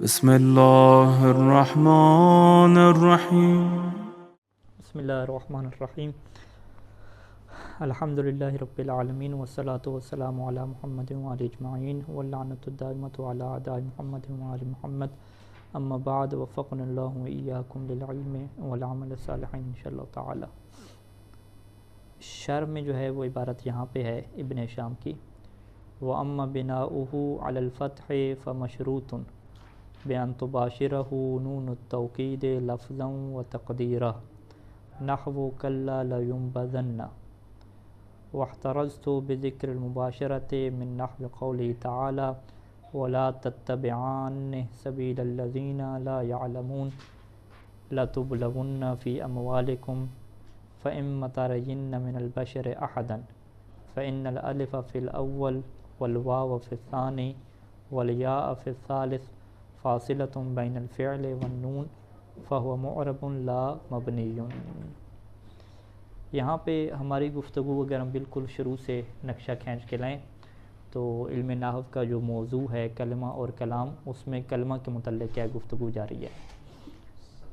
بسم اللہ الرحمن الرحیم بسم اللہ الرحمن الرحیم الحمدللہ رب العالمین والصلاة والسلام علی محمد وعلی اجمعین واللعنۃ الدائمۃ علی اعداء محمد وعلی محمد اما بعد وفقنا اللہ وإیاکم للعلم والعمل الصالح انشاءاللہ تعالی۔ شرح میں جو ہے وہ عبارت یہاں پہ ہے ابن ہشام کی، وَأَمَّا بِنَاؤُهُ عَلَى الْفَتْحِ فَمَشْرُوطٌ بِأَن تُبَاشِرَهُ نُونُ التَّوْكِيدِ لَفْظًا وَتَقْدِيرًا نحو كَلَّا لَيُنبَذَنَّ، وَاحْتَرَزْتُ بِذِكْرِ الْمُبَاشَرَةِ مِن نحو قَوْلِهِ تَعَالَى وَلَا تَتَّبِعَنَّ سَبِيلَ الَّذِينَ لَا يَعْلَمُونَ لَتُبْلَوُنَّ فِي أَمْوَالِكُمْ فَإِمَّا تَرَيِنَّ مِنَ الْبَشَرِ أَحَدًا فإن الألف في الأول والواو في الثاني والياء في الثالث فاصلة بين الفعل والنون فهو معرب لا مبنی۔ یہاں پہ ہماری گفتگو اگر ہم بالکل شروع سے نقشہ کھینچ کے لائیں تو علم نحو کا جو موضوع ہے کلمہ اور کلام، اس میں کلمہ کے متعلق کیا گفتگو جاری ہے۔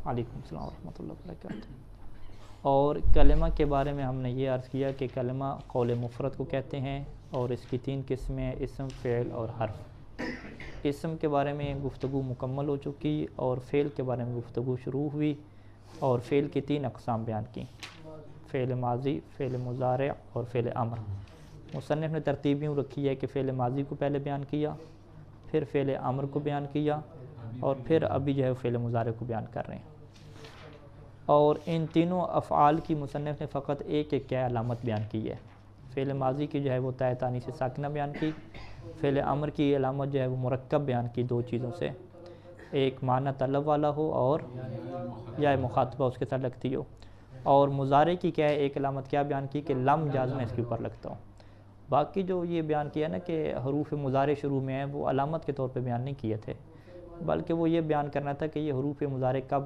علیکم السلام ورحمۃ اللہ وبرکاتہ۔ اور کلمہ کے بارے میں ہم نے یہ عرض کیا کہ کلمہ قول مفرد کو کہتے ہیں اور اس کی 3 قسمیں اسم، فعل اور حرف۔ اسم کے بارے میں گفتگو مکمل ہو چکی اور فعل کے بارے میں گفتگو شروع ہوئی، اور فعل کی 3 اقسام بیان کی: فعل ماضی، فعل مضارع اور فعل امر۔ مصنف نے ترتیب یوں رکھی ہے کہ فعل ماضی کو پہلے بیان کیا، پھر فعل امر کو بیان کیا، اور پھر ابھی جو ہے فعل مضارع کو بیان کر رہے ہیں۔ اور ان تینوں افعال کی مصنف نے فقط ایک کیا علامت بیان کی ہے۔ فعل ماضی کی جو ہے وہ تاء تانیث سے ساکنہ بیان کی، فعل امر کی علامت جو ہے وہ مرکب بیان کی 2 چیزوں سے، ایک معنی طلب والا ہو اور یا مخاطبہ اس کے ساتھ لگتی ہو، اور مضارع کی کیا ہے ایک علامت کیا بیان کی کہ لم جازمہ اس کے اوپر لگتا ہو۔ باقی جو یہ بیان کیا نا کہ حروف مضارع شروع میں ہیں، وہ علامت کے طور پہ بیان نہیں کیے تھے، بلکہ وہ یہ بیان کرنا تھا کہ یہ حروف مضارع کب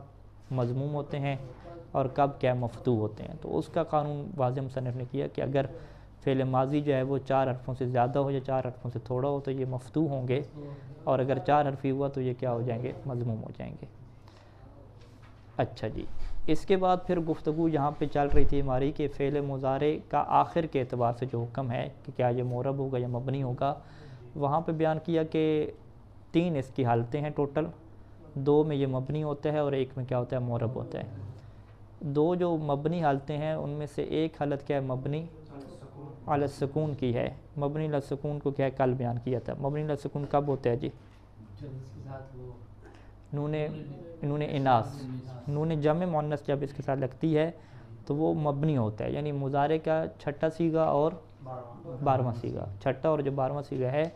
مضموم ہوتے ہیں اور کب کیا مفتوح ہوتے ہیں۔ تو اس کا قانون واضح مصنف نے کیا کہ اگر فعل ماضی جو ہے وہ 4 حرفوں سے زیادہ ہو یا 4 حرفوں سے تھوڑا ہو تو یہ مفتوح ہوں گے، اور اگر 4 حرفی ہوا تو یہ کیا ہو جائیں گے، مضموم ہو جائیں گے۔ اچھا جی، اس کے بعد پھر گفتگو یہاں پہ چل رہی تھی ہماری کہ فعل مضارع کا آخر کے اعتبار سے جو حکم ہے کہ کیا یہ معرب ہوگا یا مبنی ہوگا، وہاں پہ بیان کیا کہ 3 اس کی حالتیں ہیں ٹوٹل، 2 میں یہ مبنی ہوتا ہے اور 1 میں کیا ہوتا ہے، معرب ہوتا ہے۔ 2 جو مبنی حالتیں ہیں ان میں سے ایک حالت کیا ہے، مبنی علی السکون کی ہے۔ مبنی علی السکون کو کیا ہے، کل بیان کیا تھا۔ مبنی علی السکون کب ہوتا ہے جی؟ نون اناث، نون جمع مؤنث جب اس کے ساتھ لگتی ہے تو وہ مبنی ہوتا ہے، یعنی مضارع کا 6ٹھا صیغہ اور 12واں صیغہ، 6ٹھا اور جو 12واں صیغہ ہے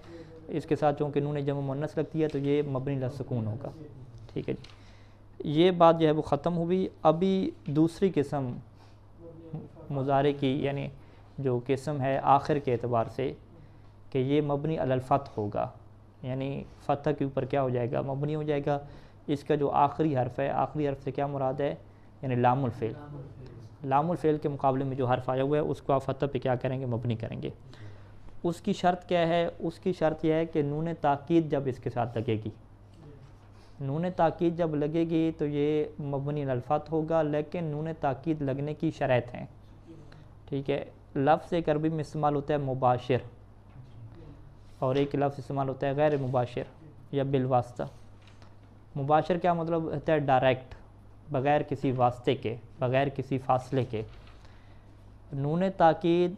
اس کے ساتھ چونکہ نون جمع مؤنث لگتی ہے تو یہ مبنی علی السکون ہوگا۔ ٹھیک ہے جی، یہ بات جو ہے وہ ختم ہوئی۔ ابھی دوسری قسم مضارع کی، یعنی جو قسم ہے آخر کے اعتبار سے کہ یہ مبنی علی الفتح ہوگا، یعنی فتح کے اوپر کیا ہو جائے گا، مبنی ہو جائے گا۔ اس کا جو آخری حرف ہے، آخری حرف سے کیا مراد ہے، یعنی لام الفعل۔ لام الفعل کے مقابلے میں جو حرف آیا ہوا ہے اس کو آپ فتح پہ کیا کریں گے، مبنی کریں گے۔ اس کی شرط کیا ہے، اس کی شرط یہ ہے کہ نون تاکید جب اس کے ساتھ لگے گی، نون تاکید جب لگے گی تو یہ مبنی علی الفتح ہوگا، لیکن نون تاکید لگنے کی شرائط ہیں۔ ٹھیک ہے، لفظ ایک عربی میں استعمال ہوتا ہے مباشر، اور ایک لفظ استعمال ہوتا ہے غیر مباشر یا بالواسطہ۔ مباشر کیا مطلب ہوتا ہے، ڈائریکٹ، بغیر کسی واسطے کے، بغیر کسی فاصلے کے۔ نون تاکید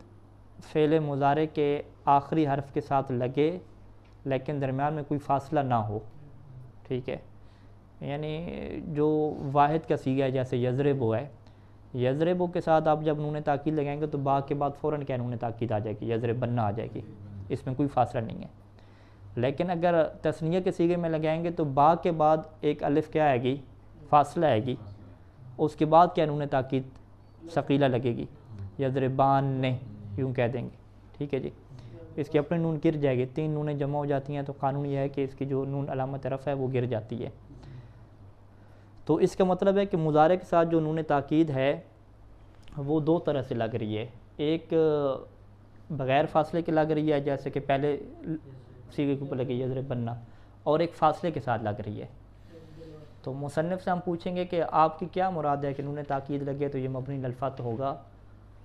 فعل مضارع کے آخری حرف کے ساتھ لگے لیکن درمیان میں کوئی فاصلہ نہ ہو۔ ٹھیک ہے، یعنی جو واحد کا صیغہ ہے جیسے یضرب ہے، یضرب کے ساتھ آپ جب نون تاکید لگائیں گے تو با کے بعد فوراً کیا نون تاکید آ جائے گی، یضرب بننا آ جائے گی، اس میں کوئی فاصلہ نہیں ہے۔ لیکن اگر تثنیہ کے صیغے میں لگائیں گے تو با کے بعد ایک الف کیا آئے گی، فاصلہ آئے گی، اس کے بعد کیا نون تاکید ثقیلہ لگے گی، یضربان نے یوں کہہ دیں گے۔ ٹھیک ہے جی، اس کی اپنے نون گر جائے گی، 3 نونیں جمع ہو جاتی ہیں تو قانون یہ ہے کہ اس کی جو نون علامت رفع ہے وہ گر جاتی ہے۔ تو اس کا مطلب ہے کہ مضارع کے ساتھ جو نون تاکید ہے وہ 2 طرح سے لگ رہی ہے، ایک بغیر فاصلے کے لگ رہی ہے جیسے کہ پہلے صیغے کے اوپر لگی یضرب بننا، اور ایک فاصلے کے ساتھ لگ رہی ہے. تو مصنف سے ہم پوچھیں گے کہ آپ کی کیا مراد ہے کہ نون تاکید لگے تو یہ مبنی الفتح ہوگا.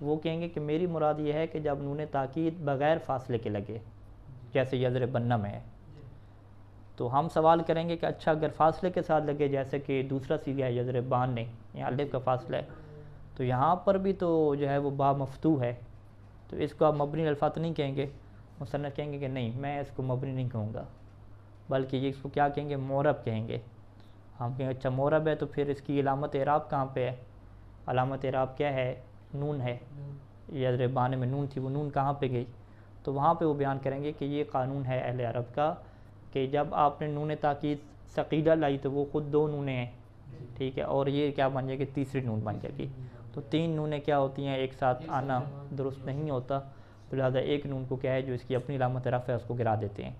وہ کہیں گے کہ میری مراد یہ ہے کہ جب نون تاکید بغیر فاصلے کے لگے جیسے یضربن میں ہے. تو ہم سوال کریں گے کہ اچھا اگر فاصلے کے ساتھ لگے جیسے کہ دوسرا سیغہ ہے یضربان نے، یہاں الف کا فاصلہ ہے، تو یہاں پر بھی تو جو ہے وہ با مفتوح ہے، تو اس کو آپ مبنی الفتح نہیں کہیں گے. مصنف کہیں گے کہ نہیں، میں اس کو مبنی نہیں کہوں گا، بلکہ یہ اس کو کیا کہیں گے، معرب کہیں گے. ہم کہیں اچھا معرب ہے تو پھر اس کی علامت اعراب کہاں پہ ہے؟ علامت اعراب کیا ہے؟ نون ہے. یضربان میں نون تھی، وہ نون کہاں پہ گئی؟ تو وہاں پہ وہ بیان کریں گے کہ یہ قانون ہے اہل عرب کا کہ جب آپ نے نون تاکید ثقیلہ لائی تو وہ خود دو نونیں ہیں، ٹھیک ہے، اور یہ کیا بن جائے گی، تیسری نون بن جائے گی. تو تین نونیں کیا ہوتی ہیں، ایک ساتھ آنا درست نہیں ہوتا، تو لہٰذا ایک نون کو کیا ہے جو اس کی اپنی علامت رفع ہے اس کو گرا دیتے ہیں.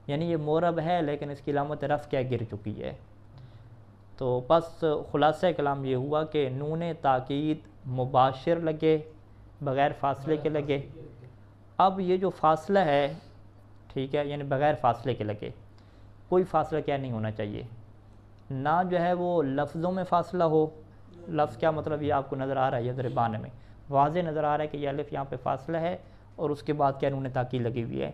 یعنی یہ معرب ہے لیکن اس کی علامت رفع کیا گر چکی ہے. تو بس خلاصہ کلام یہ ہوا کہ نون تاکید مباشر لگے، بغیر فاصلے کے لگے. اب یہ جو فاصلہ ہے، ٹھیک ہے، یعنی بغیر فاصلے کے لگے، کوئی فاصلہ کیا نہیں ہونا چاہیے، نہ جو ہے وہ لفظوں میں فاصلہ ہو. لفظ کیا مطلب یہ آپ کو نظر آ رہا ہے یضربان میں واضح نظر آ رہا ہے کہ یہ الف یہاں پہ فاصلہ ہے اور اس کے بعد کیا نون تاکید لگی ہوئی ہے.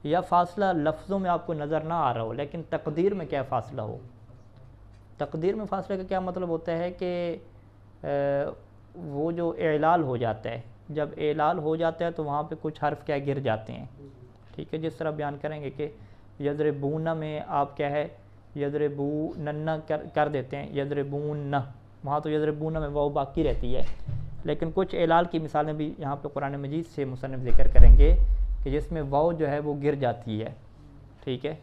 یا فاصلہ لفظوں میں آپ کو نظر نہ آ رہا ہو لیکن تقدیر میں کیا فاصلہ ہو. تقدیر میں فاصلے کا کیا مطلب ہوتا ہے کہ وہ جو اعلال ہو جاتا ہے، جب اعلال ہو جاتا ہے تو وہاں پہ کچھ حرف کیا گر جاتے ہیں، ٹھیک ہے. جس طرح بیان کریں گے کہ یضربون میں آپ کیا ہے یضربون کر دیتے ہیں، یضربون، وہاں تو یضربون میں واو باقی رہتی ہے. لیکن کچھ اعلال کی مثالیں بھی یہاں پہ قرآن مجید سے مصنف ذکر کریں گے کہ جس میں واو جو ہے وہ گر جاتی ہے، ٹھیک ہے.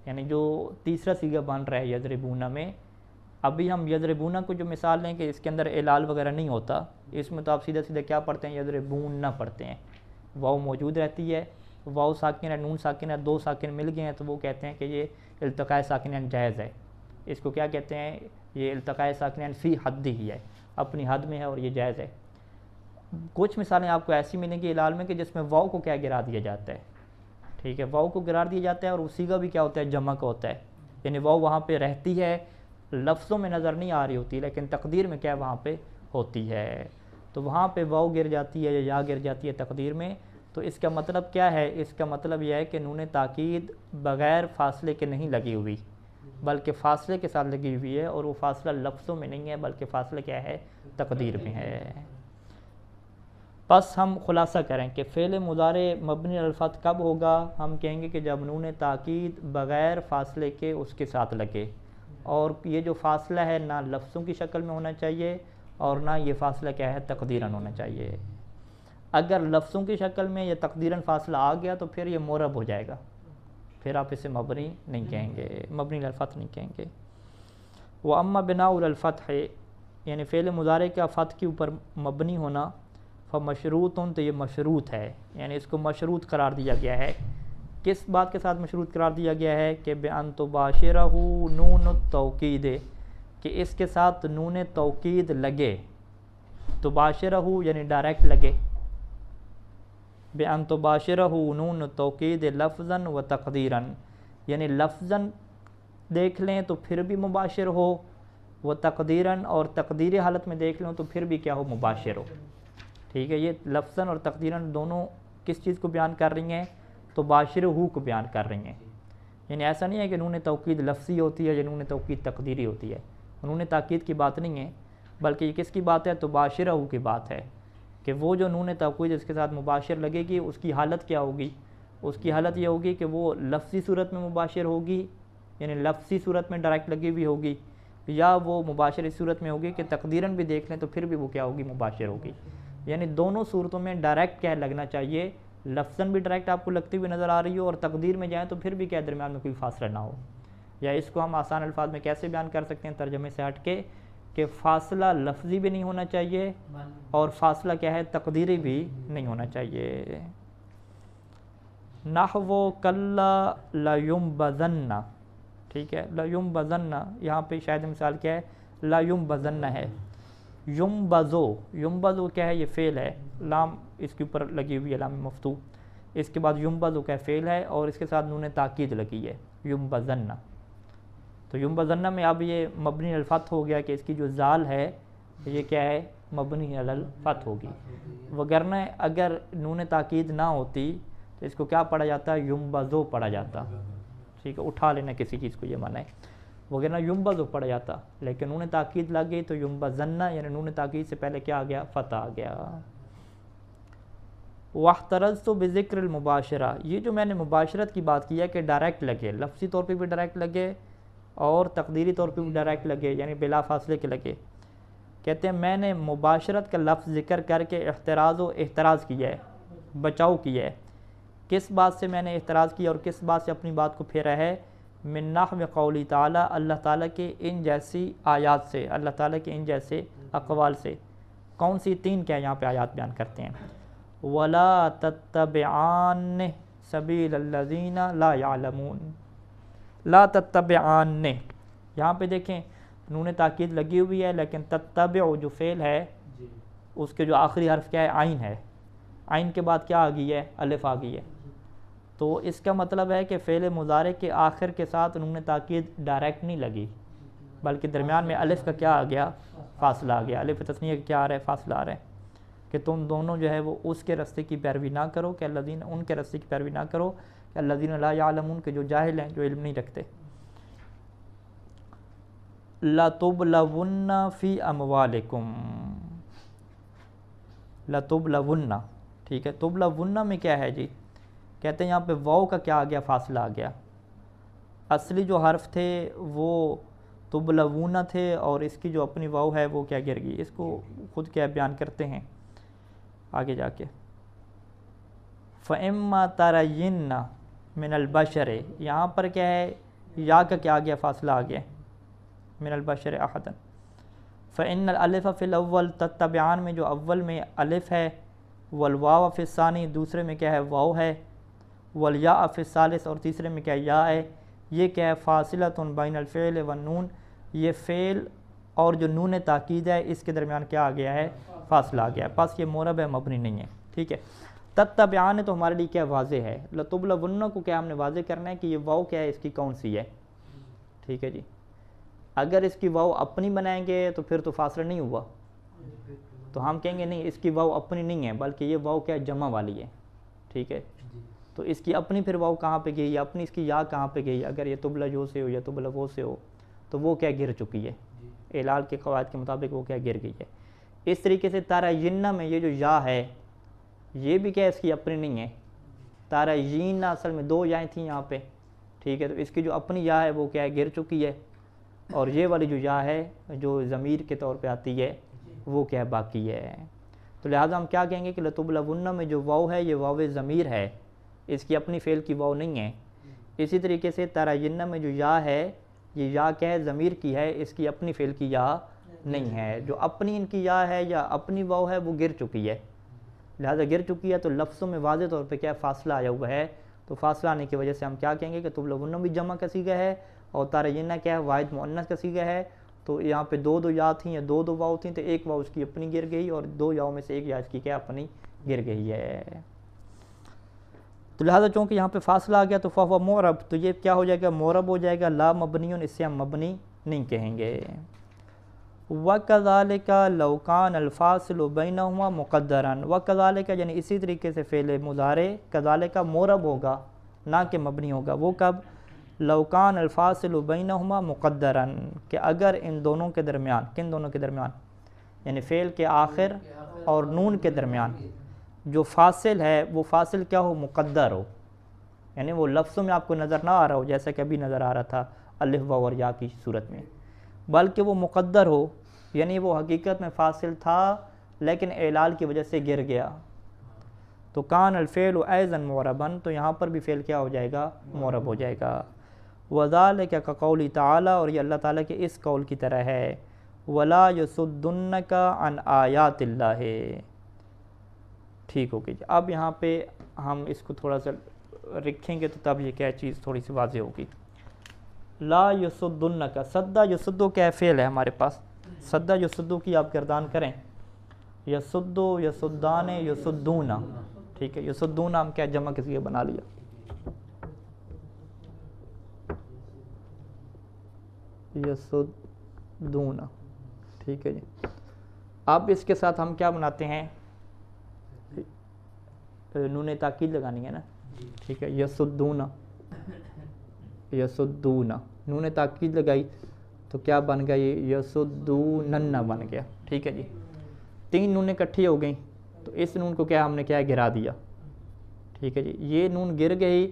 یعنی جو تیسرا سیغہ بن رہا ہے یضربون میں، ابھی ہم یضربون کو جو مثال لیں کہ اس کے اندر اعلال وغیرہ نہیں ہوتا، اس میں تو آپ سیدھا سیدھا کیا پڑھتے ہیں، یضربون نہ پڑھتے ہیں. واو موجود رہتی ہے، واو ساکن ہے، نون ساکن ہے، دو ساکن مل گئے ہیں تو وہ کہتے ہیں کہ یہ التقاء ساکنین جائز ہے. اس کو کیا کہتے ہیں، یہ التقاء ساکنین فی حد ہی ہے، اپنی حد میں ہے اور یہ جائز ہے. کچھ مثالیں آپ کو ایسی ملیں گی اعلال میں کہ جس میں واو کو کیا گرا دیا جاتا ہے، ٹھیک ہے، واو کو گرا دیا جاتا ہے اور وہ سیغہ بھی کیا ہوتا ہے، جمع کا ہوتا ہے. یعنی واو وہاں پہ رہتی ہے، لفظوں میں نظر نہیں آ رہی ہوتی لیکن تقدیر میں کیا وہاں پہ ہوتی ہے. تو وہاں پہ واو گر جاتی ہے یا گر جاتی ہے تقدیر میں. تو اس کا مطلب کیا ہے، اس کا مطلب یہ ہے کہ نون تاکید بغیر فاصلے کے نہیں لگی ہوئی بلکہ فاصلے کے ساتھ لگی ہوئی ہے، اور وہ فاصلہ لفظوں میں نہیں ہے بلکہ فاصلہ کیا ہے، تقدیر میں ہے. بس ہم خلاصہ کریں کہ فعل مضارع مبنی الفتح کب ہوگا، ہم کہیں گے کہ جب نون تاکید بغیر فاصلے کے اس کے ساتھ لگے، اور یہ جو فاصلہ ہے نہ لفظوں کی شکل میں ہونا چاہیے اور نہ یہ فاصلہ کیا ہے، تقدیراً ہونا چاہیے. اگر لفظوں کی شکل میں یا تقدیراً فاصلہ آ گیا تو پھر یہ معرب ہو جائے گا، پھر آپ اسے مبنی نہیں کہیں گے، مبنی الفتح نہیں کہیں گے. وَأَمَّا بِنَاءُ الْفَتْحِ، یعنی فعل مضارع کا فتح کے اوپر مبنی ہونا، فَمَشْرُوطٌ، تو یہ مشروط ہے، یعنی اس کو مشروط قرار دیا گیا ہے. کس بات کے ساتھ مشروط قرار دیا گیا ہے کہ بِأَن تُبَاشِرَهُ نون التوکید، کہ اس کے ساتھ نون توکید لگے. تباشرہ یعنی ڈائریکٹ لگے، بِأَن تُبَاشِرَهُ نون التوکید لفظاً و تقدیراً، یعنی لفظاً دیکھ لیں تو پھر بھی مباشر ہو، وہ تقدیراً اور تقدیری حالت میں دیکھ لیں تو پھر بھی کیا ہو، مباشر ہو. ٹھیک ہے، یہ لفظاً اور تقدیراً دونوں کس چیز کو بیان کر رہی ہیں، تو باشرہ کو بیان کر رہی ہیں. یعنی ایسا نہیں ہے کہ نون توکید لفظی ہوتی ہے یا نون توکید تقدیری ہوتی ہے، نون تاکید کی بات نہیں ہے، بلکہ یہ کس کی بات ہے، تو باشرہ کی بات ہے کہ وہ جو نون توکید اس کے ساتھ مباشر لگے گی اس کی حالت کیا ہوگی. اس کی حالت یہ ہوگی کہ وہ لفظی صورت میں مباشر ہوگی، یعنی لفظی صورت میں ڈائریکٹ لگی ہوئی ہوگی، یا وہ مباشر اس صورت میں ہوگی کہ تقدیراً بھی دیکھ لیں تو پھر بھی وہ کیا ہوگی، مباشر ہوگی. یعنی دونوں صورتوں میں ڈائریکٹ کیا لگنا چاہیے، لفظاً بھی ڈائریکٹ آپ کو لگتی ہوئی نظر آ رہی ہو اور تقدیر میں جائیں تو پھر بھی کیا درمیان میں کوئی فاصلہ نہ ہو. یا اس کو ہم آسان الفاظ میں کیسے بیان کر سکتے ہیں ترجمے سے ہٹ کے، کہ فاصلہ لفظی بھی نہیں ہونا چاہیے اور فاصلہ کیا ہے، تقدیری بھی نہیں ہونا چاہیے. نحو کلا لیمبذن، ٹھیک ہے، لیمبذن، یہاں پہ شاید مثال کیا ہے، لا یمبذن ہے. یمبذو، یمبذو کیا ہے، یہ فعل ہے، لام اس کے اوپر لگی ہوئی ہے، لام مفتوح. اس کے بعد یمبذو کا فعل ہے اور اس کے ساتھ نون تاکید لگی ہے، یمبذن. تو ینبذن میں اب یہ مبنی الفتح ہو گیا کہ اس کی جو زال ہے یہ کیا ہے مبنی الفتح ہوگی، وگرنہ اگر نون تاکید نہ ہوتی تو اس کو کیا پڑھا جاتا ینبذو پڑھا جاتا، ٹھیک ہے، اٹھا لینا کسی چیز کو یہ معنی ہے، وگرنہ ینبذو پڑھا جاتا، لیکن نون تاکید لگ گئی تو ینبذن یعنی نون تاکید سے پہلے کیا آ گیا فتح آ گیا۔ واحترزت بذکر المباشرہ، یہ جو میں نے مباشرت کی بات کی ہے کہ ڈائریکٹ لگے، لفظی طور پہ بھی ڈائریکٹ لگے اور تقدیری طور پہ بھی ڈائریکٹ لگے، یعنی بلا فاصلے کے لگے، کہتے ہیں میں نے مباشرت کا لفظ ذکر کر کے احتراز کیا ہے، بچاؤ کیا ہے۔ کس بات سے میں نے احتراز کیا اور کس بات سے اپنی بات کو پھیرا ہے؟ من نحو قولی تعالیٰ، اللہ تعالیٰ کے ان جیسی آیات سے، اللہ تعالیٰ کے ان جیسے اقوال سے۔ کون سی؟ تین کیا یہاں پہ آیات بیان کرتے ہیں۔ وَلَا تَتَّبِعَانِ سَبِيلَ الَّذِينَ لَا يَعْلَمُونَ، لا تتبعان، یہاں پہ دیکھیں نون تاکید لگی ہوئی ہے، لیکن تتبع جو فعل ہے اس کے جو آخری حرف کیا ہے عین ہے، عین کے بعد کیا آ گئی ہے الف آ گئی ہے، تو اس کا مطلب ہے کہ فعل مضارع کے آخر کے ساتھ نون تاکید ڈائریکٹ نہیں لگی، بلکہ درمیان میں الف کا کیا آ گیا فاصلہ آ گیا، الف تثنیہ کا کیا آ رہا ہے فاصلہ آ رہا ہے، کہ تم دونوں جو ہے وہ اس کے رستے کی پیروی نہ کرو کہ الذین، ان کے رستے کی پیروی نہ کرو کہ الذین لا یعلمون، کے جو جاہل ہیں جو علم نہیں رکھتے۔ لَتُبْلَوُنَّ فِي أَمْوَالِكُمْ، لَتُبْلَوُنَّ، ٹھیک ہے، تبلون میں کیا ہے جی؟ کہتے ہیں یہاں پہ واو کا کیا آ گیا فاصلہ آ گیا، اصلی جو حرف تھے وہ تبلون تھے اور اس کی جو اپنی واو ہے وہ کیا گر گئی، اس کو خود کیا بیان کرتے ہیں آگے جا کے۔ فَإِمَّا تَرَيِنَّ مِنَ الْبَشَرِ، یہاں پر کیا ہے یا کا کیا آ گیا فاصلہ آ گیا من البشر احدا، فإن الالف فی الاول، تتبعان میں جو اول میں الف ہے، والواو فی الثانی دوسرے میں کیا ہے واو ہے، والیاء فی الثالث اور تیسرے میں کیا یا ہے، یہ کیا ہے فاصلۃ بین الفعل والنون، یہ فعل اور جو نون تاکید ہے اس کے درمیان کیا آ گیا ہے فاصلہ آ گیا ہے، پس یہ مورب ہے مبنی نہیں ہے، ٹھیک ہے۔ تتبعان تو ہمارے لیے کیا واضح ہے، لتبلون کو کیا ہم نے واضح کرنا ہے کہ یہ واو کیا ہے اس کی کون سی ہے، ٹھیک ہے جی۔ اگر اس کی واو اپنی بنائیں گے تو پھر تو فاصلہ نہیں ہوا، تو ہم کہیں گے نہیں اس کی واو اپنی نہیں ہے بلکہ یہ واو کیا جمع والی ہے، ٹھیک ہے، تو اس کی اپنی پھر واو کہاں پہ گئی، اپنی اس کی یا کہاں پہ گئی، اگر یہ تبلجو سے ہو یا تبلغو سے ہو تو وہ کیا گر چکی ہے، اعلال کے قواعد کے مطابق وہ کیا گر گئی ہے۔ اس طریقے سے تارجینہ میں یہ جو یا ہے یہ بھی کیا اس کی اپنی نہیں ہے، تارجینہ اصل میں دو یائیں تھیں یہاں پہ، ٹھیک ہے، تو اس کی جو اپنی یا ہے وہ کیا ہے گر چکی ہے، اور یہ والی جو یا ہے جو ضمیر کے طور پہ آتی ہے وہ کیا باقی ہے، تو لہٰذا ہم کیا کہیں گے کہ لتبلون میں جو واو ہے یہ واو ضمیر ہے، اس کی اپنی فعل کی واو نہیں ہے۔ اسی طریقے سے تارجینہ میں جو یا ہے یہ یا کیا ہے ضمیر کی ہے، اس کی اپنی فعل کی یا نہیں ہے، جو اپنی ان کی یا ہے یا اپنی واو ہے وہ گر چکی ہے، لہٰذا گر چکی ہے تو لفظوں میں واضح طور پہ کیا فاصلہ آیا ہوا ہے، تو فاصلہ آنے کی وجہ سے ہم کیا کہیں گے کہ تبلون بھی جمع کا صیغہ ہے اور تارجینہ کیا ہے واحد مؤنث کا صیغہ ہے، تو یہاں پہ دو یا تھیں یا دو واو تھیں تو ایک واو اس کی اپنی گر گئی اور دو یاؤں میں سے ایک یا اس کی کیا اپنی گر گئی ہے، تو لہٰذا چونکہ یہاں پہ فاصلہ آ گیا تو فہو معرب، تو یہ کیا ہو جائے گا معرب ہو جائے گا، لا مبنی، اس سے ہم مبنی نہیں کہیں گے۔ وَكَذَلِكَ لَوْ كَانَ الْفَاصِلُ بَيْنَهُمَا مُقَدَّرًا، وَكَذَلِكَ یعنی اسی طریقے سے فعل مضارع کذالک معرب ہوگا نہ کہ مبنی ہوگا، وہ کب؟ لو کان الفاصل بینہما مقدرن، کہ اگر ان دونوں کے درمیان، کن دونوں کے درمیان یعنی فعل کے آخر اور نون کے درمیان جو فاصل ہے وہ فاصل کیا ہو مقدر ہو، یعنی وہ لفظوں میں آپ کو نظر نہ آ رہا ہو جیسا کہ ابھی نظر آ رہا تھا الف واو اور یا کی صورت میں، بلکہ وہ مقدر ہو، یعنی وہ حقیقت میں فاصل تھا لیکن اعلال کی وجہ سے گر گیا، تو کان الفعل ایضا معربا، تو یہاں پر بھی فعل کیا ہو جائے گا معرب ہو جائے گا۔ وذالک کقول تعالی، اور یہ اللہ تعالیٰ کے اس قول کی طرح ہے، ولا یصدنک عن آیات اللہ، ٹھیک ہوگی جی۔ اب یہاں پہ ہم اس کو تھوڑا سا رکھیں گے تو تب یہ کیا چیز تھوڑی سی واضح ہوگی۔ لا یصدنک، صدہ یصدو کیا فعل ہے ہمارے پاس، صدہ یصدو کی آپ گردان کریں، یصدو یصدان یصدون، ٹھیک ہے، یصدون ہم کیا جمع کسی کا بنا لیا، یسدون، ٹھیک ہے جی. اب اس کے ساتھ ہم کیا بناتے ہیں؟ نون تاکید لگانی ہے نا، ٹھیک ہے. یسدون، یسدون، نون تاکید لگائی تو کیا بن گیا؟ یہ یسدونن بن گیا، ٹھیک ہے جی. 3 نونیں اکٹھی ہو گئیں تو اس نون کو کیا ہم نے کیا گرا دیا، ٹھیک ہے جی. یہ نون گر گئی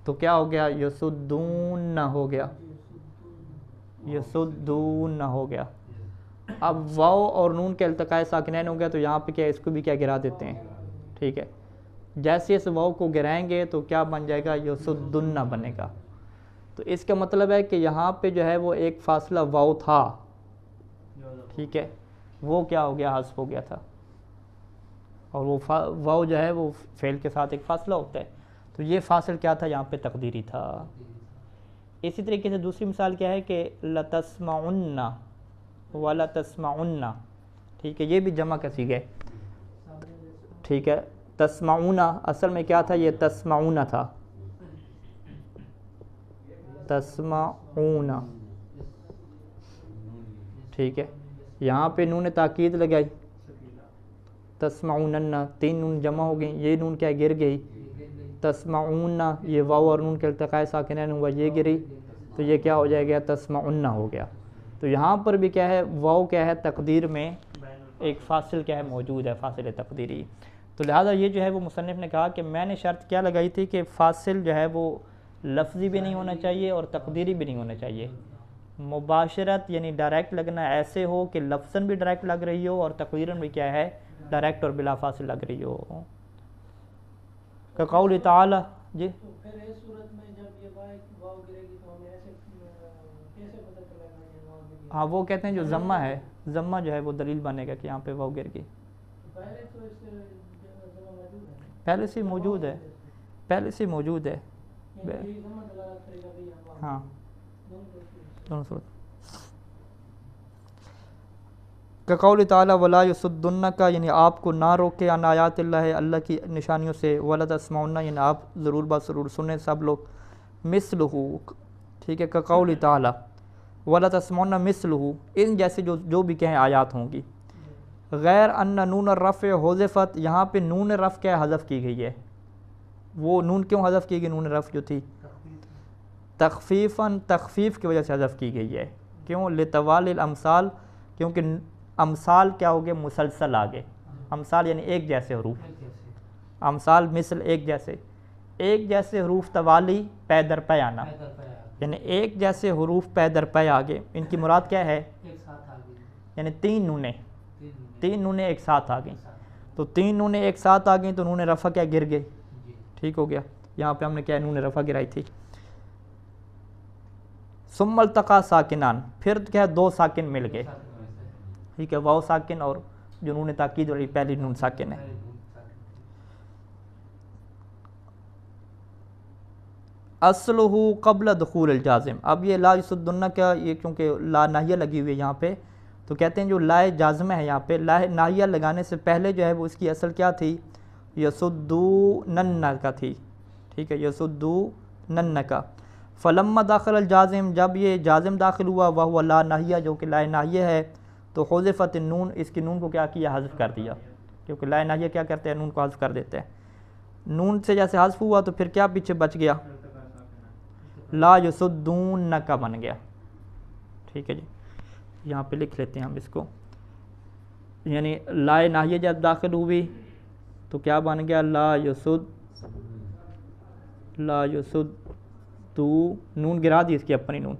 تو کیا ہو گیا؟ یسدون ہو گیا، یسدون ہو گیا. اب واو اور نون کے التقاء ساکنین ہو گیا تو یہاں پہ کیا اس کو بھی کیا گرا دیتے ہیں، ٹھیک ہے. جیسے اس واو کو گرائیں گے تو کیا بن جائے گا؟ یسدن بنے گا. تو اس کا مطلب ہے کہ یہاں پہ جو ہے وہ ایک فاصلہ واو تھا، ٹھیک ہے، وہ کیا ہو گیا؟ حذف ہو گیا تھا. اور وہ واو جو ہے وہ فعل کے ساتھ ایک فاصلہ ہوتا ہے، تو یہ فاصل کیا تھا؟ یہاں پہ تقدیری تھا. اسی طریقے سے دوسری مثال کیا ہے کہ لتسمعن ولتسمعن، ٹھیک ہے. یہ بھی جمع کا صیغہ ہے، ٹھیک ہے. تسمعون اصل میں کیا تھا؟ یہ تسمعون تھا، تسمعون، ٹھیک ہے. یہاں پہ نون تاکید لگائی، تسمعونن، 3 نون جمع ہو گئیں، یہ نون کیا گر گئی؟ تسمعون، یہ واو اور نون کے التقاء ساکنین ہوا، یہ گری تو یہ کیا ہو جائے گا؟ تسمعن ہو گیا. تو یہاں پر بھی کیا ہے؟ واو کیا ہے؟ تقدیر میں ایک فاصل کیا ہے؟ موجود ہے، فاصل تقدیری. تو لہٰذا یہ جو ہے وہ مصنف نے کہا کہ میں نے شرط کیا لگائی تھی کہ فاصل جو ہے وہ لفظی بھی نہیں ہونا چاہیے اور تقدیری بھی نہیں ہونا چاہیے. مباشرت یعنی ڈائریکٹ لگنا ایسے ہو کہ لفظاً بھی ڈائریکٹ لگ رہی ہو اور تقدیراً بھی کیا ہے؟ ڈائریکٹ اور بلا فاصل لگ رہی ہو. کہ قول تعالی جی، تو پھر اس صورت میں جب یہ واو گرے گی تو ہمیں ایسے کیسے پتہ چلے گا کہ واو گری؟ ہاں وہ کہتے ہیں جو ضمہ ہے، ضمہ جو ہے وہ دلیل بنے گا کہ یہاں پہ واو گر گئی. پہلے تو اس ضمہ موجود ہے، پہلے سے موجود ہے، پہلے سے موجود ہے. یعنی یہ ضمہ دلالت کرے گا بھئی واو. ہاں دونوں صورت. کہ قول تعالی ولا یصدنک، یعنی آپ کو نہ روکے ان آیات اللہ، اللہ کی نشانیوں سے. ولا تسمعن، یعنی آپ ضرور بات ضرور سنیں سب لوگ. مثلہ، ٹھیک ہے. کہ قول تعالی ولا تسمعن مثلہ، ان جیسے جو بھی کہیں آیات ہوں گی. غیر ان نون الرفع حذفت، یہاں پہ نون رفع کیا حذف کی گئی ہے. وہ نون کیوں حذف کی گئی؟ نون رفع جو تھی تخفیفاً، تخفیف کی وجہ سے حذف کی گئی ہے. کیوں؟ لتوال الامثال، کیونکہ امثال کیا ہو گئے؟ مسلسل آگے. امثال یعنی ایک جیسے حروف، امثال مثل ایک جیسے، ایک جیسے حروف توالی پے در پے آنا، یعنی ایک جیسے حروف پے در پے آگے. ان کی مراد کیا ہے؟ یعنی 3 نونیں ایک ساتھ آ گئیں. تو 3 نونیں ایک ساتھ آ گئیں تو نون رفع کیا گر گئی، ٹھیک ہو گیا. یہاں پہ ہم نے کیا نون رفع گرائی تھی. ثم التقى ساکنان، پھر کیا 2 ساکن مل گئے، ٹھیک ہے. واو ساکن اور جو نون تاکید والی پہلی نون ساکن ہے. اصلہ قبل دخول الجازم. اب یہ لا یصدن کا یہ کیونکہ لا ناہیہ لگی ہوئی ہے یہاں پہ، تو کہتے ہیں جو لا جازمہ ہے یہاں پہ لا ناہیہ لگانے سے پہلے جو ہے وہ اس کی اصل کیا تھی؟ یصدونن کا تھی، ٹھیک ہے. یصدونن کا. فلما داخل الجازم، جب یہ جازم داخل ہوا وہ لا ناہیہ جو کہ لا ناہیہ ہے، تو حذفت النون، اس کی نون کو کیا کیا؟ حذف کر دیا. کیونکہ لا ناہیہ کیا کرتے ہیں؟ نون کو حذف کر دیتے ہیں. نون سے جیسے حذف ہوا تو پھر کیا پیچھے بچ گیا؟ لا یصدون کا بن گیا، ٹھیک ہے جی. یہاں پہ لکھ لیتے ہیں ہم اس کو. یعنی لا ناہیہ جب داخل ہوئی تو کیا بن گیا؟ لا یصدو، نون گرا دی اس کی اپنی نون،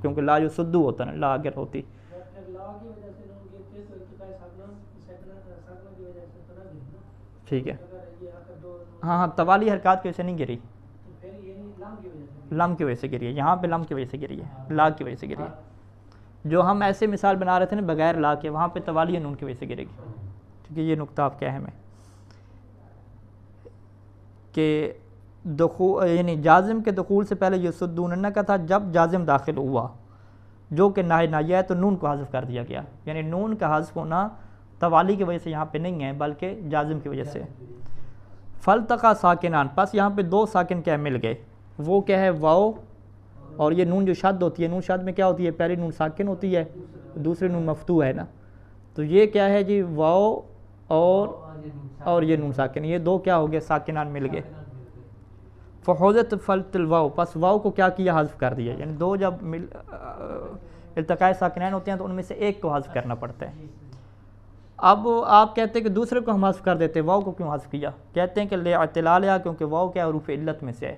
کیونکہ لا یصدو ہوتا نا، لا اگر ہوتی. لا کی وجہ سے نون گرتے تو ارتقاء ساکنہ کی وجہ سے تو نہ گرنا، ٹھیک ہے. اگر یہ اگر 2 ہاں توالی حرکات کی وجہ سے نہیں گری، تو پھر یہ لام کی وجہ سے، لم کی وجہ سے گری ہے. یہاں پہ لم کی وجہ سے گری ہے، لا کی وجہ سے گری ہے. جو ہم ایسے مثال بنا رہے تھے نا بغیر لا کے، وہاں پہ توالی نون کی وجہ سے گرے گی. ٹھیک ہے. یہ نقطہ آپ کیا ہے ہمیں کہ دخول یعنی جازم کے دخول سے پہلے یصدونن کا تھا، جب جازم داخل ہوا جو کہ ناہیہ ہے تو نون کو حذف کر دیا گیا. یعنی نون کا حذف ہونا توالی کی وجہ سے یہاں پہ نہیں ہے بلکہ جازم کی وجہ سے. فالتقى ساکنان، پس یہاں پہ 2 ساکن کیا مل گئے. وہ کیا ہے؟ واو اور یہ نون جو شد ہوتی ہے، نون شد میں کیا ہوتی ہے، پہلی نون ساکن ہوتی ہے، دوسری نون مفتوح ہے نا، تو یہ کیا ہے جی، واو اور یہ نون ساکن، یہ دو کیا ہو گئے، ساکنان مل گئے. فحوزت فلت الواو، پس واو کو کیا کیا، حذف کر دیا. یعنی دو جب التقاء ساکنین ہوتے ہیں تو ان میں سے ایک کو حذف کرنا پڑتا ہے. اب آپ کہتے ہیں کہ دوسرے کو ہم حذف کر دیتے، واو کو کیوں حذف کیا؟ کہتے ہیں کہ لاعتلالها، کیونکہ واو کیا حروف علت میں سے ہے.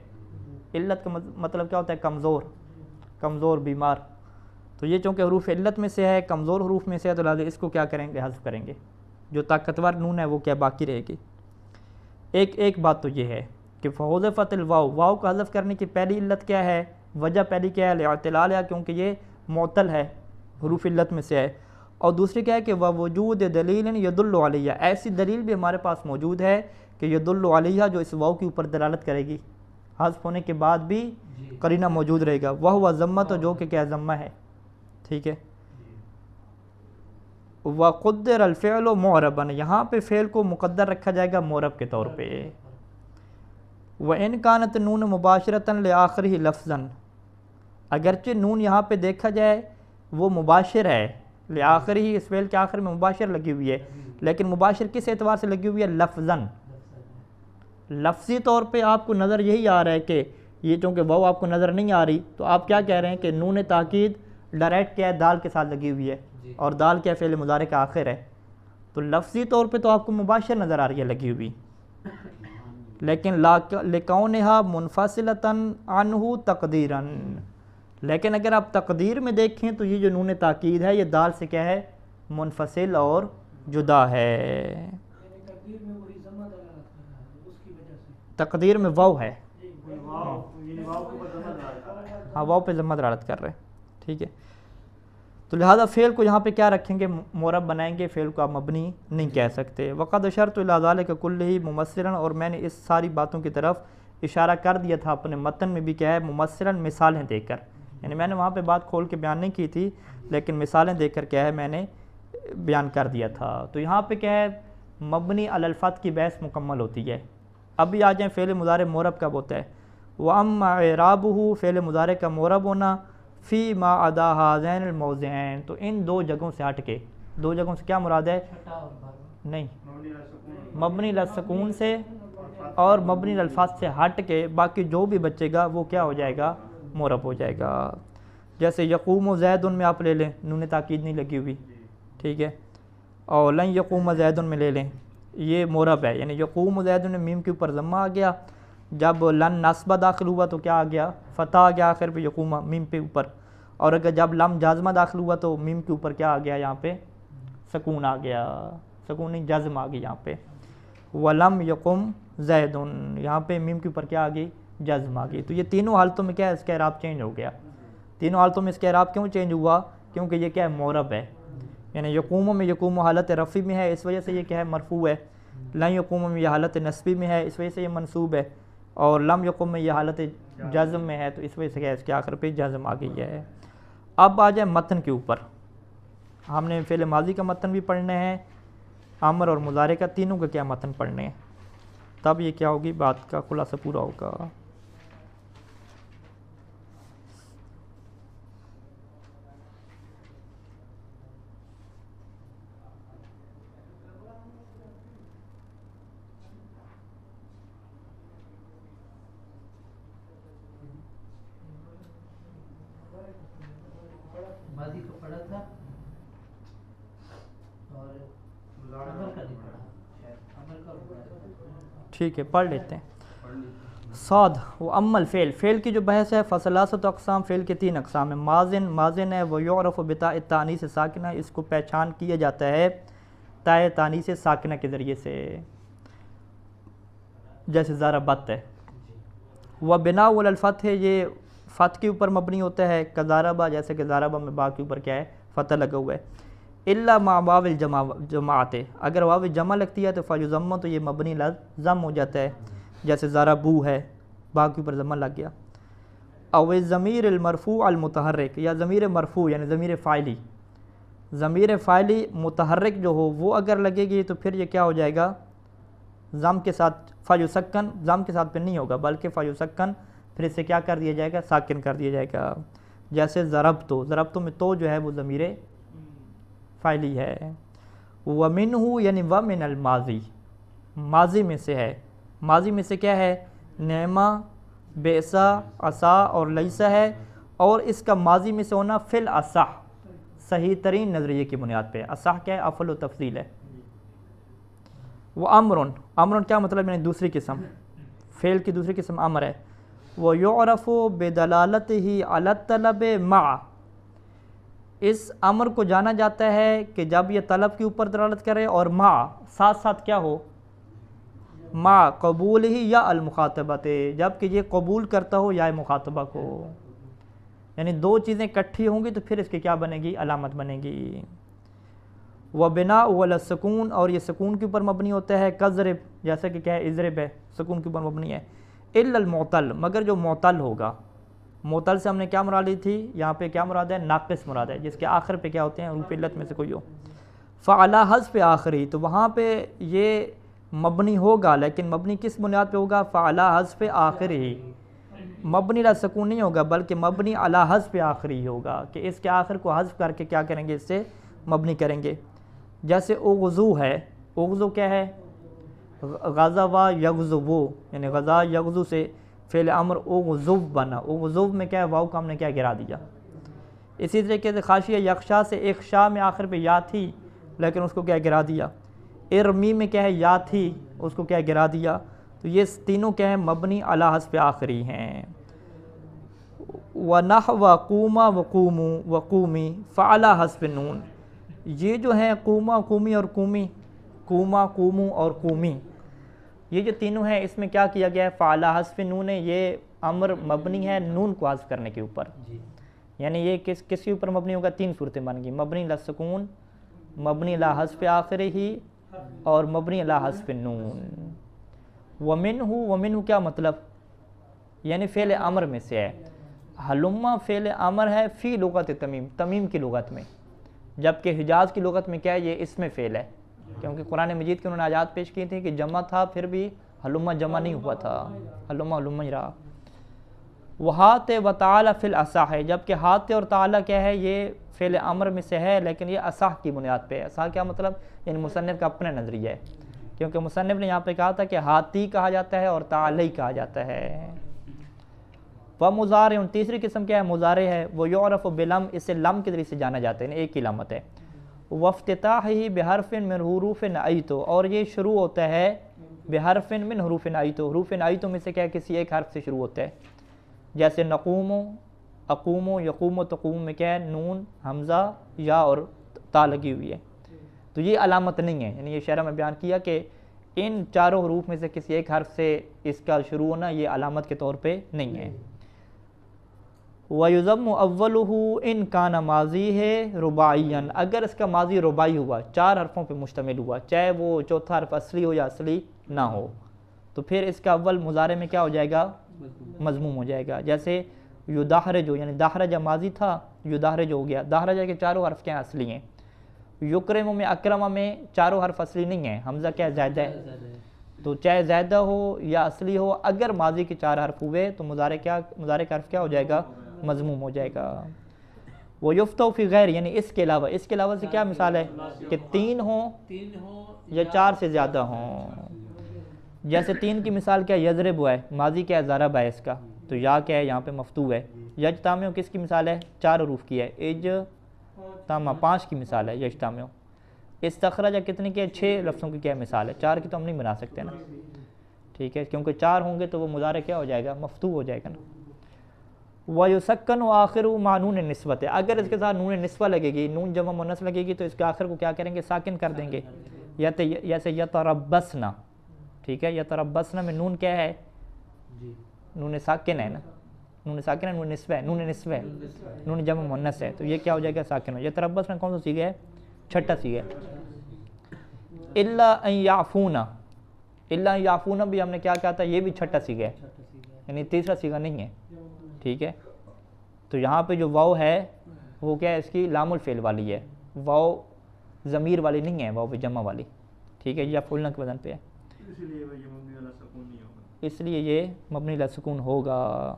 علت کا مطلب کیا ہوتا ہے، کمزور بیمار. تو یہ چونکہ حروف علت میں سے ہے، کمزور حروف میں سے ہے، تو لہٰذا اس کو کیا کریں گے، حذف کریں گے. جو طاقتور نون ہے وہ کیا باقی رہے گی. ایک بات تو یہ ہے کہ فحذفت الواو، واو کو حذف کرنے کی پہلی علت کیا ہے، وجہ پہلی کیا ہے، لاعتلالها، کیونکہ یہ معطل ہے، حروف علت میں سے ہے. اور دوسری کیا ہے کہ ووجود دلیل یدل علیہ، ایسی دلیل بھی ہمارے پاس موجود ہے کہ یدل علیہ، جو اس واو کے اوپر دلالت کرے گی، حذف ہونے کے بعد بھی قرینہ موجود رہے گا. وہ ضمۃ، جو کہ کیا ضمہ ہے. ٹھیک ہے. وقدر الفعل معربا، یہاں پہ فعل کو مقدر رکھا جائے گا معرب کے طور پہ. وَإِنْ كَانَتْ نون مباشرۃ لآخرہ لفظا، اگرچہ نون یہاں پہ دیکھا جائے وہ مباشر ہے، لآخرہ، اس فعل کے آخر میں مباشر لگی ہوئی ہے، لیکن مباشر کس اعتبار سے لگی ہوئی ہے، لفظاً. لفظی طور پہ آپ کو نظر یہی آ رہا ہے کہ یہ چونکہ واو آپ کو نظر نہیں آ رہی، تو آپ کیا کہہ رہے ہیں کہ نون تاکید ڈائریکٹ کیا ہے، دال کے ساتھ لگی ہوئی ہے، اور دال کیا فعل مضارع کا آخر ہے. تو لفظی طور پہ تو آپ کو مباشر نظر آ رہی ہے لگی ہوئی، لیکن لکونہا منفصلۃ عنہ تقدیرا، لیکن اگر آپ تقدیر میں دیکھیں تو یہ جو نون تاکید ہے یہ دال سے کیا ہے، منفصل اور جدا ہے. تقدیر میں وہی ضمہ دلالت کر رہا ہے، اس کی وجہ سے تقدیر میں واو ہے، ہاں واو پہ ضمہ دلالت کر رہے ہیں. ٹھیک ہے. تو لہٰذا فعل کو یہاں پہ کیا رکھیں گے، معرب بنائیں گے، فعل کو آپ مبنی نہیں کہہ سکتے. وقد اشرت الی ذلک کلہ ممثلا، اور میں نے اس ساری باتوں کی طرف اشارہ کر دیا تھا اپنے متن میں بھی، کیا ہے، ممثلا، مثالیں دے کر. یعنی میں نے وہاں پہ بات کھول کے بیان نہیں کی تھی، لیکن مثالیں دے کر کیا ہے میں نے بیان کر دیا تھا. تو یہاں پہ کیا ہے، مبنی علی الفتح کی بحث مکمل ہوتی ہے. اب بھی آ جائیں فعل مضارع معرب کب ہوتا ہے. وَأَمَّا اعرابہ، فعل مضارع کا معرب ہونا، فی ما عدا ہذین الموضعین، تو ان دو جگہوں سے ہٹ کے، دو جگہوں سے کیا مراد ہے، نہیں، مبنی علی السکون سے اور مبنی علی الفتح سے ہٹ کے باقی جو بھی بچے گا وہ کیا ہو جائے گا، معرب ہو جائے گا. جیسے یقوم و زید میں آپ لے لیں، نون تاکید نہیں لگی ہوئی. ٹھیک ہے. اور لن یقوم زید میں لے لیں، یہ معرب ہے، یعنی یقوم زید میں میم کے اوپر ضمہ آ گیا، جب لن نصبہ داخل ہوا تو کیا آ گیا، فتح آ گیا آخر پہ یقوم میم پہ اوپر. اور اگر جب لم جازمہ داخل ہوا تو میم کے اوپر کیا آ گیا، یہاں پہ سکون آ گیا، سکون نہیں جزم آ گئی یہاں پہ. ولم یقم زید، یہاں پہ میم کے اوپر کیا آ گئی، جزم آ گئی. تو یہ تینوں حالتوں میں کیا ہے، اس کا اعراب چینج ہو گیا. تینوں حالتوں میں اس کا اعراب کیوں چینج ہوا، کیونکہ یہ کیا ہے، معرب ہے. یعنی یقوم میں یقوم حالت رفعی میں ہے، اس وجہ سے یہ کیا ہے، مرفوع ہے. لن یقوم میں یہ حالت نصبی میں ہے، اس وجہ سے یہ منصوب ہے. اور لم یقوم میں یہ حالت جزم میں ہے، تو اس وجہ سے کیا ہے، اس کے آخر پہ جزم آ گئی ہے. اب آ جائے متن کے اوپر. ہم نے فعل ماضی کا متن بھی پڑھنے ہیں، امر اور مضارع کا، تینوں کا کیا متن پڑھنے ہیں، تب یہ کیا ہوگی، بات کا خلاصہ پورا ہوگا. ماضی کو پڑھا تھا اور عمل کا نہیں پڑھا، عمل کا. ٹھیک ہے، پڑھ لیتے ہیں. صاد و اما الفعل، فعل کی جو بحث ہے، فثلاثۃ اقسام، فعل کے تین اقسام ہیں. ماضن ہے، وہ یعرف بتاء التانیث ساکنہ، اس کو پہچان کیا جاتا ہے تاء تانیث ساکنہ کے ذریعے سے، جیسے ضربت ہے. و بناء علی الفتح، یہ فتح کے اوپر مبنی ہوتا ہے، کضاربہ، جیسے کہ ضربہ میں با کے اوپر کیا ہے، فتح لگا ہوا ہے. الا مع واو الجماعت، اگر واو جمع لگتی ہے تو فیضم، تو یہ مبنی ضم ہو جاتا ہے، جیسے ضربو ہے، با کے اوپر ضمہ لگ گیا. او ضمیر المرفوع المتحرک، یا ضمیر مرفوع یعنی ضمیر فاعلی، ضمیر فاعلی متحرک جو ہو وہ اگر لگے گی تو پھر یہ کیا ہو جائے گا، ضم کے ساتھ، فیسکن، ضم کے ساتھ پھر نہیں ہوگا بلکہ فیسکن پھر اسے کیا کر دیا جائے گا؟ ساکن کر دیا جائے گا. جیسے ضربتو میں تو جو ہے وہ ضمیر فاعلی ہے. ومنہ یعنی ومن الماضی، ماضی میں سے ہے. ماضی میں سے کیا ہے؟ نعمہ، بیسا، عصا اور لیسا ہے، اور اس کا ماضی میں سے ہونا فی الاصح، صحیح ترین نظریے کی بنیاد پہ. اصح کیا ہے؟ افعل و تفضیل ہے. وہ امرن کیا مطلب؟ یعنی دوسری قسم، فعل کی دوسری قسم امر ہے. وہ یعرف بدلالتہ علی الطلب مع، اس امر کو جانا جاتا ہے کہ جب یہ طلب کے اوپر دلالت کرے اور مع ساتھ ساتھ کیا ہو؟ مع قبول ہی یا المخاطبت، جب کہ یہ قبول کرتا ہو یا مخاطبہ کو. یعنی دو چیزیں اکٹھی ہوں گی تو پھر اس کی کیا بنے گی؟ علامت بنے گی. وبناء علی السکون، اور یہ سکون کے اوپر مبنی ہوتا ہے. کضرب، جیسا کہ کیا ہے؟ اضرب ہے، سکون کے اوپر مبنی ہے. الا المعتل، مگر جو معتل ہوگا. معتل سے ہم نے کیا مراد لی تھی؟ یہاں پہ کیا مراد ہے؟ ناقص مراد ہے، جس کے آخر پہ کیا ہوتے ہیں؟ حروف علت میں سے کوئی ہو. فعلی حذف آخری، تو وہاں پہ یہ مبنی ہوگا، لیکن مبنی کس بنیاد پہ ہوگا؟ فعلی حذف آخری، مبنی علی سکون نہیں ہوگا بلکہ مبنی علی حذف آخری ہوگا، کہ اس کے آخر کو حذف کر کے کیا کریں گے؟ اس سے مبنی کریں گے. جیسے اغزو ہے، اغزو کیا ہے؟ غزوا یغزو، یعنی غزا یغزو سے فعل امر اغزو بنا. اغزو میں کیا ہے؟ واو کا ہم نے کیا گرا دیا. اسی طریقے سے خاشیہ یخشا سے اخشا میں آخر پہ یا تھی لیکن اس کو کیا گرا دیا. ارمی میں کیا ہے؟ یا تھی، اس کو کیا گرا دیا. تو یہ تینوں کیا ہیں؟ مبنی علی حذف آخری ہیں. وَنَحْوَ قُومَ وَقُومُ وَقُومِ فَعَلَى حذف نون، یہ جو ہیں قوما، قومی اور قومی، قوما، قومو اور قومی، یہ جو تینوں ہیں اس میں کیا کیا گیا ہے؟ فعلی حذف نون ہے. یہ امر مبنی ہے نون کو حذف کرنے کے اوپر. یعنی یہ کس کے اوپر مبنی ہوگا؟ تین صورتیں بن گئی: مبنی علی سکون، مبنی علی حذف آخری ہی، اور مبنی علی حذف نون. ومنہ کیا مطلب؟ یعنی فعل امر میں سے ہے. حلمہ فعل امر ہے فی لغت تمیم کی لغت میں، جبکہ حجاز کی لغت میں کیا ہے؟ یہ اسم فعل ہے، کیونکہ قرآن مجید کے انہوں نے آیات پیش کی تھی کہ جمع تھا پھر بھی حلمہ جمع نہیں ہوا تھا، حلمہ ہی رہا. وہات و تعالی فی الاصح ہے، جبکہ ہات اور تعالی کیا ہے؟ یہ فعل امر میں سے ہے لیکن یہ اصح کی بنیاد پہ ہے. اصح کیا مطلب؟ یعنی مصنف کا اپنا نظریہ ہے، کیونکہ مصنف نے یہاں پہ کہا تھا کہ ہاتی کہا جاتا ہے اور تعالی کہا جاتا ہے. ومضارع، تیسری قسم کیا ہے؟ مضارع ہے. وہ یعرف بلم، اسے لم کے ذریعے سے جانا جاتا ہے، ایک ہی علامت ہے. وافتتاحہ بحرف من حروف نعیتو، اور یہ شروع ہوتا ہے بحرف من حروف نعیتو، حروف نعیتو میں سے کیا ہے؟ کسی ایک حرف سے شروع ہوتا ہے. جیسے نقوم، اقوم، یقوم، تقوم میں کیا ہے؟ نون، حمزہ، یا اور تا لگی ہوئی ہے. تو یہ علامت نہیں ہے، یعنی یہ شرح میں بیان کیا کہ ان چاروں حروف میں سے کسی ایک حرف سے اس کا شروع ہونا یہ علامت کے طور پہ نہیں ہے. وَيُضَمُّ أَوَّلُهُ إِن كَانَ ماضی ہے رباعیاً، اگر اس کا ماضی رباعی ہوا، چار حرفوں پہ مشتمل ہوا، چاہے وہ چوتھا حرف اصلی ہو یا اصلی نہ ہو، تو پھر اس کا اول مضارع میں کیا ہو جائے گا؟ مضموم ہو جائے گا. جیسے یدحرج، یعنی دحرج ماضی تھا، یدحرج ہو گیا. دحرج کے چاروں حرف کیا اصلی ہیں. یکرم میں، اکرم میں چاروں حرف اصلی نہیں ہیں، حمزہ کیا زائدہ ہے، تو چاہے زائدہ ہو یا اصلی ہو، اگر ماضی کے چار حرف ہوئے تو مضارع کا حرف کیا ہو جائے گا؟ مضموم ہو جائے گا. وہ یفتح فی غیر، یعنی اس کے علاوہ سے کیا مثال ہے؟ کہ تین ہوں یا چار سے زیادہ ہوں. جیسے تین کی مثال کیا؟ یضرب ہے، ماضی کیا ہے؟ ضرب ہے اس کا، تو یا کیا ہے؟ یہاں پہ مفتوح ہے. یجتمع کس کی مثال ہے؟ چار حروف کی ہے. اجتمع 5 کی مثال ہے یجتمع. استخرج کتنے کی ہے؟ 6 لفظوں کی کیا مثال ہے؟ 4 کی تو ہم نہیں بنا سکتے نا، ٹھیک ہے، کیونکہ 4 ہوں گے تو وہ مضارع کیا ہو جائے گا؟ مفتوح ہو جائے گا نا. وَيُسَكَّنُ آخِرُ مع نون نسبت، اگر اس کے ساتھ نون نسبہ لگے گی، نون جمع مؤنث لگے گی تو اس کے آخر کو کیا کریں گے؟ ساکن کر دیں گے. جیسے یتربصن، ٹھیک ہے، یتربصن میں نون کیا ہے؟ نون ساکن ہے نا، نون ساکن ہے، نون نسبہ ہے، نون جمع مؤنث ہے، تو یہ کیا ہو جائے گا؟ ساکن ہو. یتربصن کون سا سیغہ ہے؟ چھٹا سیغہ ہے. الا ان یعفون، الا ان یعفون بھی ہم نے کیا کہا تھا؟ یہ بھی چھٹا سیغہ ہے، یعنی تیسرا سیغہ نہیں ہے، ٹھیک ہے. تو یہاں پہ جو واو ہے وہ کیا ہے؟ اس کی لام الفعل والی ہے، واو ضمیر والی نہیں ہے، واو جمع والی، ٹھیک ہے، یا فعلنا کے وزن پہ ہے. اس لیے یہ مبنی علی سکون نہیں ہوگا. اس لیے یہ مبنی لی سکون ہوگا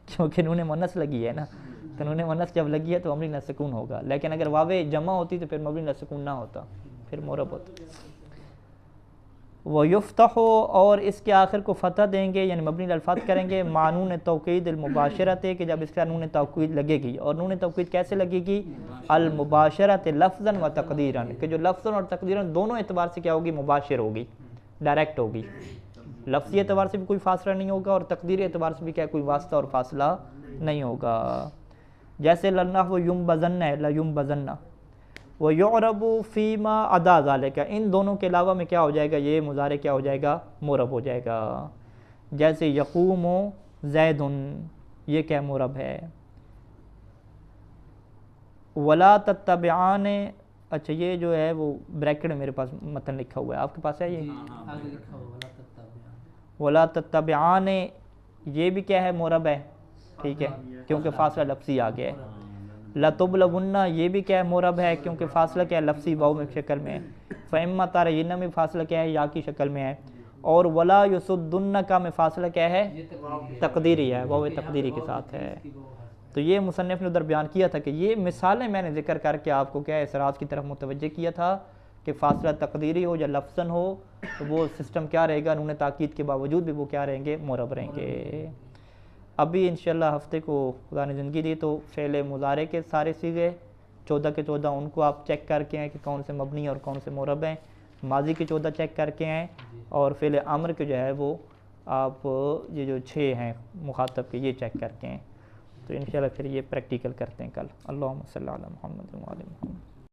کیونکہ نون مؤنث لگی ہے نا، تو نون مؤنث جب لگی ہے تو مبنی لی سکون ہوگا، لیکن اگر واو جمع ہوتی تو پھر مبنی لی سکون نہ ہوتا، پھر معرب ہوتا۔ وَيُفْتَحُ اور اس کے آخر کو فتح دیں گے، یعنی مبنی الفاظ کریں گے مع نون توکید المباشرت، کہ جب اس کا نون توکید لگے گی، اور نون توکید کیسے لگے گی؟ المباشرت لفظاً و تقدیراً، کہ جو لفظاً اور تقدیراً دونوں اعتبار سے کیا ہوگی؟ مباشر ہوگی، ڈائریکٹ ہوگی، لفظی اعتبار سے بھی کوئی فاصلہ نہیں ہوگا اور تقدیری اعتبار سے بھی کیا کوئی واسطہ اور فاصلہ نہیں ہوگا۔ جیسے لَنَحْوُ يُنْبَذَنَّ ہے، لَيُنْبَذَنَّ، وَيُعْرَبُ فِيمَا عَدَا ذَلِكَ، ان دونوں کے علاوہ میں کیا ہو جائے گا؟ یہ مضارع کیا ہو جائے گا؟ معرب ہو جائے گا۔ جیسے یقوم زید، یہ کیا معرب ہے؟ وَلَا تَتَّبِعَانِ، اچھا یہ جو ہے وہ بریکٹ میں میرے پاس متن لکھا ہوا ہے، آپ کے پاس ہے یہ؟ آگے لکھا ہوا ولا تتبعان، وَلَا تَتَّبِعَانِ، یہ بھی کیا ہے؟ معرب ہے، ٹھیک ہے، کیونکہ فاصلہ لفظی آ گیا ہے۔ لَتُبْلَوُنَّ، یہ بھی کیا ہے؟ معرب ہے، کیونکہ فاصلہ کیا ہے؟ لفظی واو میں شکل میں ہے۔ فَإِمَّا تَرَيِنَّ میں فاصلہ کیا ہے؟ یا کی شکل میں ہے۔ اور وَلَا يُصُدُّنَّكَ میں فاصلہ کیا ہے؟ تقدیری ہے، واو تقدیری کے ساتھ ہے۔ تو یہ مصنف نے ادھر بیان کیا تھا کہ یہ مثالیں میں نے ذکر کر کے آپ کو کیا اعتراض کی طرف متوجہ کیا تھا کہ فاصلہ تقدیری ہو یا لفظاً ہو تو وہ سسٹم کیا رہے گا؟ نون تاکید کے باوجود بھی وہ کیا رہیں گے؟ معرب رہیں گے۔ ابھی انشاءاللہ ہفتے کو خدا نے زندگی دی تو فعل مضارع کے سارے صیغے 14 کے 14 ان کو آپ چیک کر کے ہیں کہ کون سے مبنی اور کون سے معرب ہیں، ماضی کے 14 چیک کر کے ہیں، اور فعل امر کے جو ہے وہ آپ یہ جو 6 ہیں مخاطب کے یہ چیک کر کے ہیں۔ تو انشاءاللہ پھر یہ پریکٹیکل کرتے ہیں کل۔ اللہم صلی علی محمد و علی محمد۔